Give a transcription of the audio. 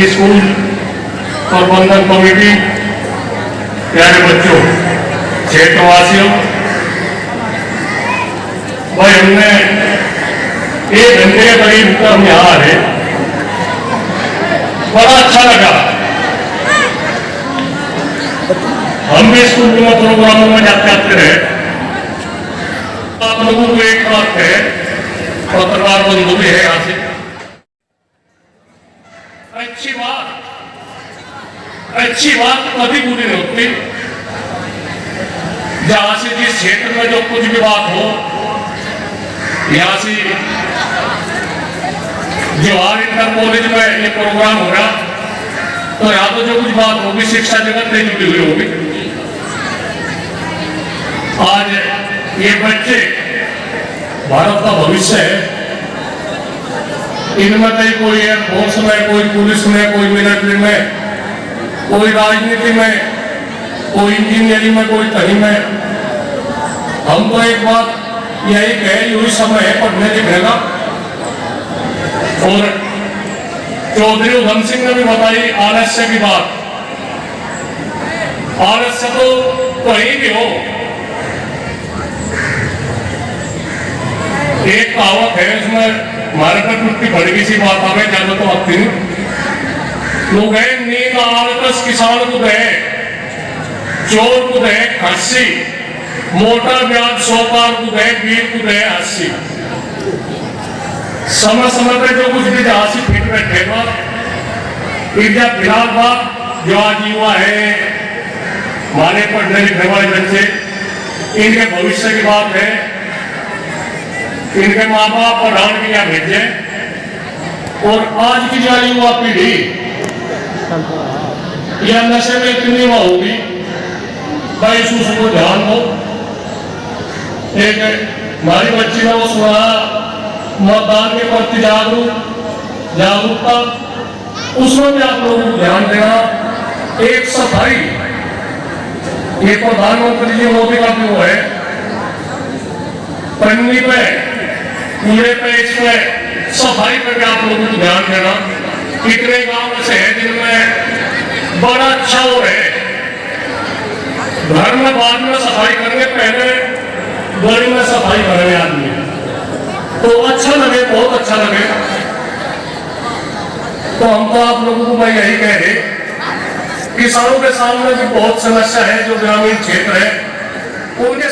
School प्रबंधन committee, प्यारे बच्चों, क्षेत्रवासियों, भाई हमने 1 घंटे के करीब हम यहाँ रहे, बड़ा अच्छा लगा। हम भी स्कूल में प्रोग्रामों में जाते आते रहे। आप लोगों को एक बात है, पत्रकार बंधु भी है यहाँ से, अच्छी बात कभी बुरी नहीं होती। जहां से जिस क्षेत्र में जो कुछ भी बात हो, यहाँ से जवाहर इंटर कॉलेज में ये प्रोग्राम हो रहा, तो यहाँ तो जो कुछ बात होगी शिक्षा जगत से जुड़ी हुई होगी। आज ये बच्चे भारत का भविष्य है। इनमें कोई एयरफोर्स में, कोई पुलिस में, कोई मिलिट्री में, कोई राजनीति में, कोई इंजीनियरिंग में, कोई कहीं में। हम तो एक बात यही कहे, यही समय है पढ़ने लिखने का। और चौधरी उधम सिंह ने भी बताई आलस्य की बात। आलस्य तो कहीं भी हो, एक कहावत है उसमें हमारे पर टूटती बड़ी सी बात आ गई, ज्यादा तो आती नहीं। लोग है नींद आलस किसान को दे, चोर को दे खस्सी, मोटा ब्याज सोकार को दे, वीर को दे हस्सी। समय समय पे जो कुछ भी जहासी फिट बैठेगा, इंडिया फिलहाल बात जो आज युवा है, हमारे पढ़ने लिखने वाले बच्चे, इनके भविष्य की बात है। इनके माँ बाप पढ़ाने के लिए भेजे, और आज की जो युवा पीढ़ी यह नशे में इतनी होगी, भाई इसको ध्यान दो। एक हमारी बच्ची ने वो सुना, मतदान के प्रति जागरूकता, उसमें भी आप लोगों को ध्यान देना। एक सफाई, ये प्रधानमंत्री जी मोदी का भी वो है, पन्नी पे, कूड़े पे, इसमें सफाई पे भी आप लोगों को ध्यान देना। कितने गांव ऐसे हैं जिनमें बड़ा अच्छा हो रहे, घर में बाद में सफाई करने, पहले गली में सफाई करेंगे आदमी, तो अच्छा लगे, बहुत अच्छा लगे। तो हम तो आप लोगों को मैं यही कह रहे, किसानों के सामने भी बहुत समस्या है, जो ग्रामीण क्षेत्र है उनके